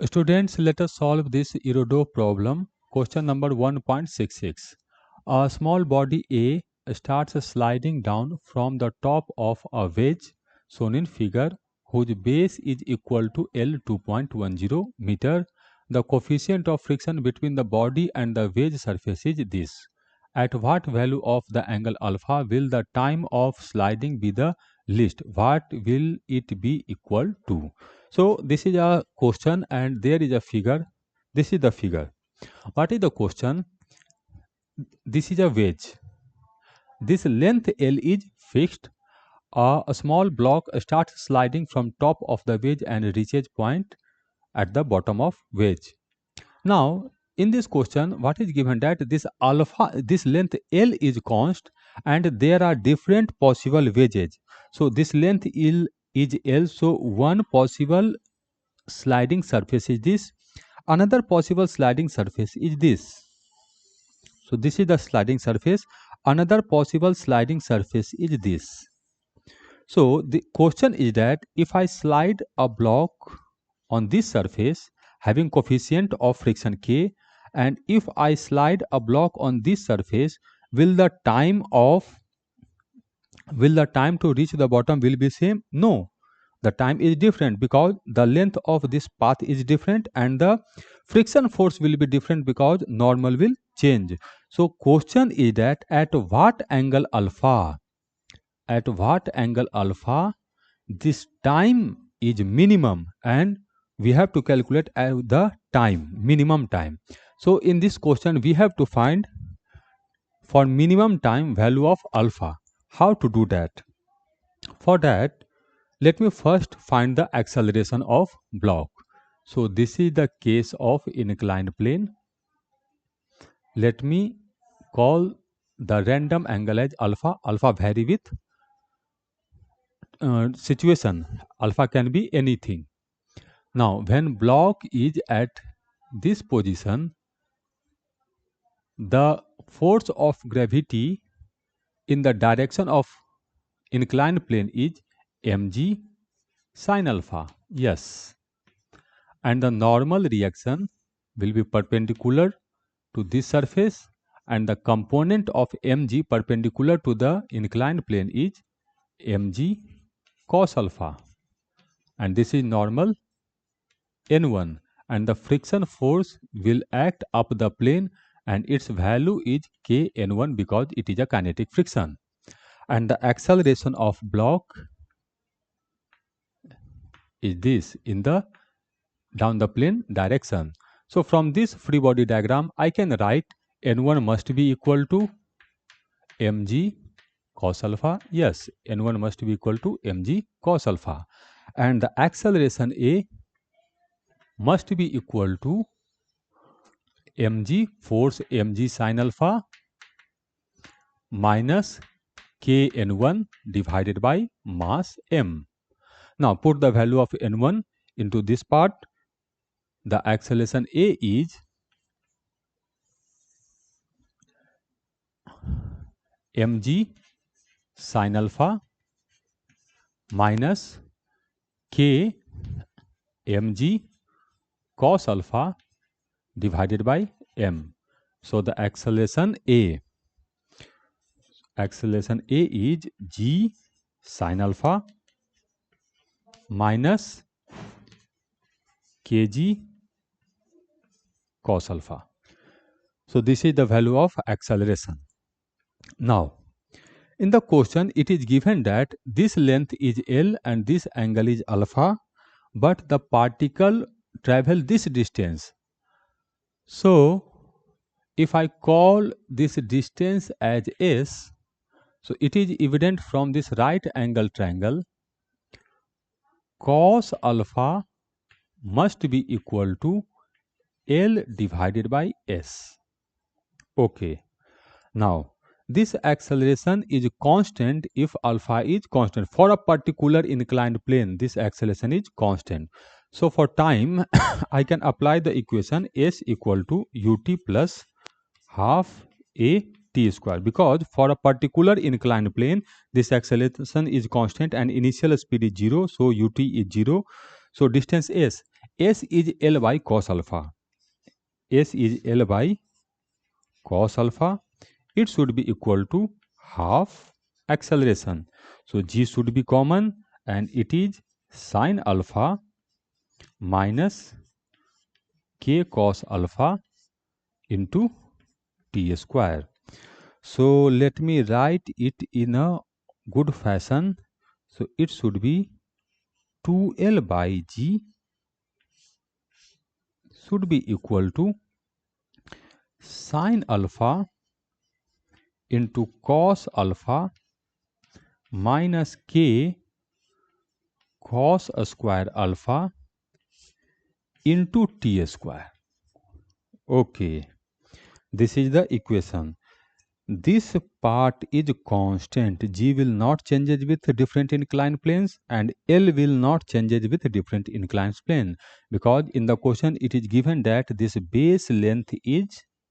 Students, let us solve this Irodov problem. Question number 1.66. A small body A starts sliding down from the top of a wedge shown in figure whose base is equal to L 2.10 meter. The coefficient of friction between the body and the wedge surface is this. At what value of the angle alpha will the time of sliding be the least? What will it be equal to? So this is a question and there is a figure. This is the figure. What is the question? This is a wedge. This length L is fixed. A small block starts sliding from top of the wedge and reaches point at the bottom of wedge. Now, in this question, what is given that this length L is constant and there are different possible wedges. So this length L is L. So one possible sliding surface is this. Another possible sliding surface is this. So this is the sliding surface. Another possible sliding surface is this. So the question is that if I slide a block on this surface having coefficient of friction k, and if I slide a block on this surface, will the time to reach the bottom will be same? No, the time is different because the length of this path is different and the friction force will be different because normal will change. So question is that at what angle alpha this time is minimum, and we have to calculate the minimum time. So in this question we have to find for minimum time value of alpha. How to do that? For that, let me first find the acceleration of block. So this is the case of inclined plane. Let me call the random angle as alpha. Alpha vary with situation. Alpha can be anything. Now when block is at this position, the force of gravity in the direction of inclined plane is mg sin alpha. Yes. And the normal reaction will be perpendicular to this surface, and the component of mg perpendicular to the inclined plane is mg cos alpha, and this is normal n1, and the friction force will act up the plane and its value is kn1 because it is a kinetic friction, and the acceleration of block is this in the down the plane direction. So from this free body diagram I can write n1 must be equal to mg cos alpha. Yes, n1 must be equal to mg cos alpha, and the acceleration a must be equal to mg force mg sin alpha minus kn1 divided by mass m. Now put the value of n1 into this part. The acceleration a is mg sin alpha minus k mg cos alpha divided by m. So the acceleration a is g sin alpha minus kg cos alpha. So this is the value of acceleration. Now in the question it is given that this length is L and this angle is alpha, but the particle travel this distance. So if I call this distance as S, so it is evident from this right angle triangle cos alpha must be equal to L divided by S. Okay. Now this acceleration is constant if alpha is constant. For a particular inclined plane, this acceleration is constant. So for time, I can apply the equation S equal to ut plus half a t square, because for a particular inclined plane, this acceleration is constant and initial speed is 0. So ut is 0. So distance S. S is L by cos alpha. S is L by cos alpha. It should be equal to half acceleration. So G should be common and it is sin alpha minus k cos alpha into t square. So let me write it in a good fashion. So it should be 2L by G should be equal to sin alpha into cos alpha minus k cos square alpha into t square. Okay, this is the equation. This part is constant. G will not changes with different inclined planes and L will not changes with different inclined plane, because in the question it is given that this base length is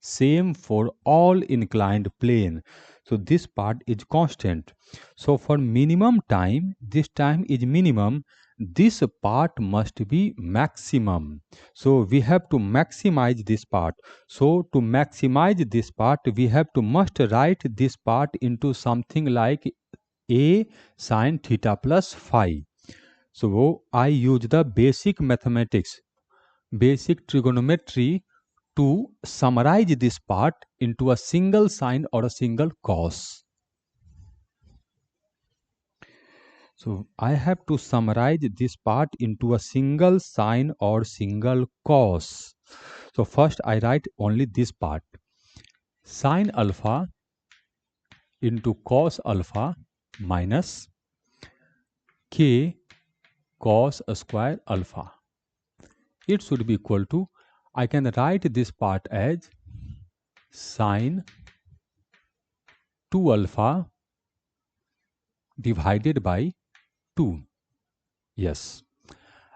same for all inclined plane. So this part is constant. So for minimum time, this time is minimum, this part must be maximum. So we have to maximize this part. So to maximize this part, we have to must write this part into something like a sine theta plus phi. So I use the basic mathematics, basic trigonometry to summarize this part into a single sine or a single cos. So I have to summarize this part into a single sine or single cos. So first I write only this part. Sine alpha into cos alpha minus k cos square alpha. It should be equal to, I can write this part as sine 2 alpha divided by 2. Yes.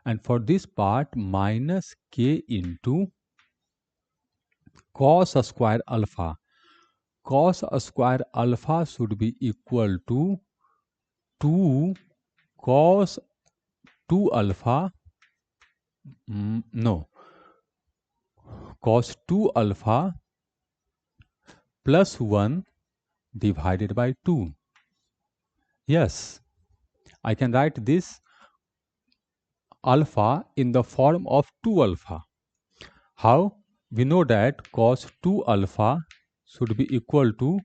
And for this part, minus k into cos square alpha. Cos square alpha should be equal to 2 cos 2 alpha, no, cos 2 alpha plus 1 divided by 2. Yes, I can write this alpha in the form of 2 alpha. How? We know that cos 2 alpha should be equal to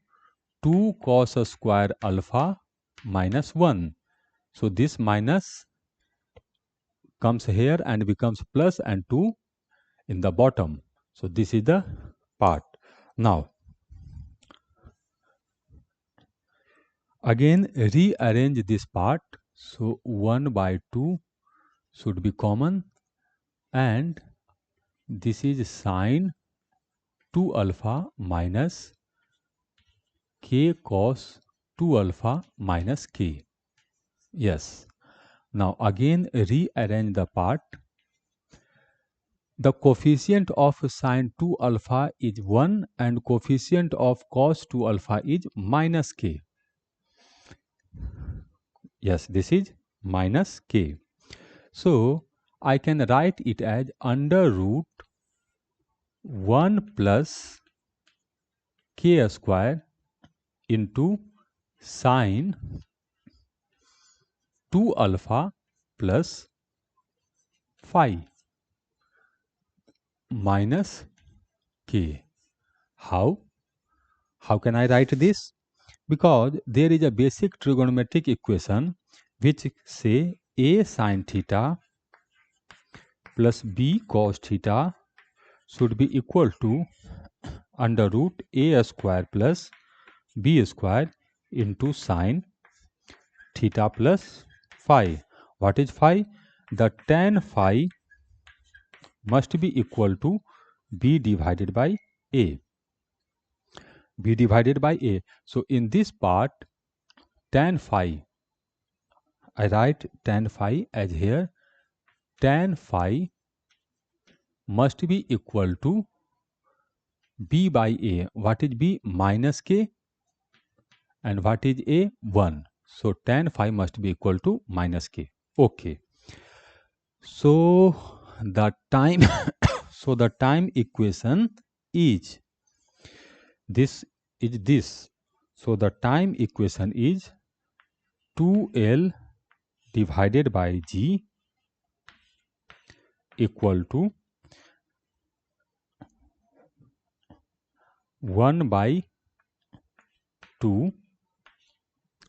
2 cos square alpha minus 1. So this minus comes here and becomes plus and 2 in the bottom. So this is the part. Now again rearrange this part. So 1 by 2 should be common and this is sine 2 alpha minus k cos 2 alpha minus k. Yes. Now again rearrange the part. The coefficient of sine 2 alpha is 1 and coefficient of cos 2 alpha is minus k. Yes, this is minus k. So I can write it as under root 1 plus k square into sine 2 alpha plus phi minus k. How? How can I write this? Because there is a basic trigonometric equation which say a sine theta plus b cos theta should be equal to under root a square plus b square into sine theta plus phi. What is phi? The tan phi must be equal to b divided by a. b divided by a. So in this part, tan phi, I write tan phi as here. Tan phi must be equal to b by a. What is b? Minus k. And what is a? 1. So tan phi must be equal to minus k. Okay. So the time so the time equation is this. So the time equation is 2L divided by G equal to 1 by 2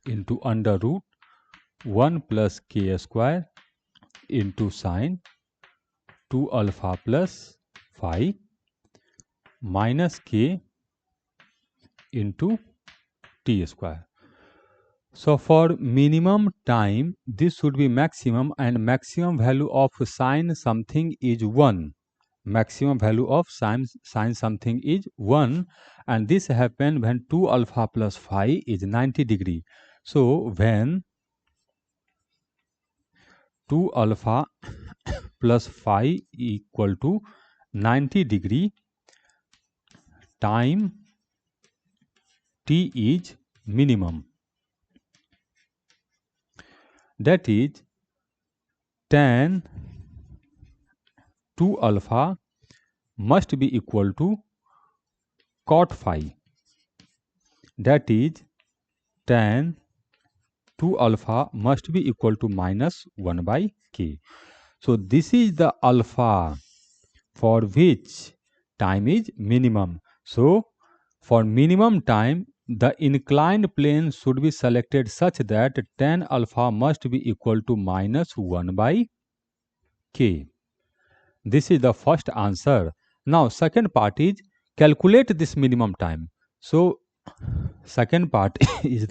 into under root 1 plus k square into sine 2 alpha plus phi minus k into t square. So for minimum time, this should be maximum, and maximum value of sine something is 1. Maximum value of sine something is 1, and this happens when 2 alpha plus phi is 90 degree. So when 2 alpha plus phi equal to 90 degree, time t is minimum. That is tan 2 alpha must be equal to cot phi. That is tan 2 alpha must be equal to minus 1 by k. So this is the alpha for which time is minimum. So for minimum time, the inclined plane should be selected such that tan alpha must be equal to minus 1 by k. This is the first answer. Now second part is calculate this minimum time. So second part is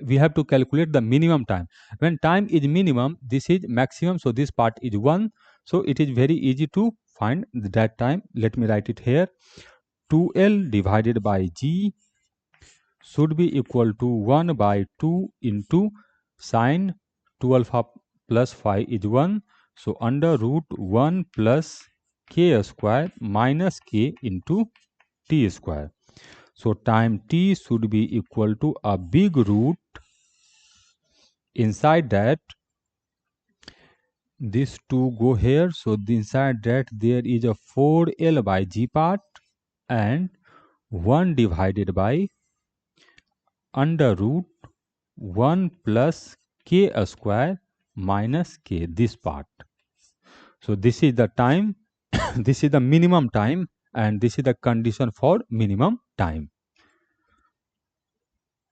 we have to calculate the minimum time. When time is minimum, this is maximum, so this part is 1. So it is very easy to find that time. Let me write it here. 2L divided by G should be equal to 1 by 2 into sine 2 alpha plus phi is 1. So under root 1 plus k square minus k into t square. So time t should be equal to a big root. Inside that, these two go here. So inside that there is a 4L by G part and 1 divided by under root 1 plus k square minus k, this part. So this is the time, this is the minimum time, and this is the condition for minimum time.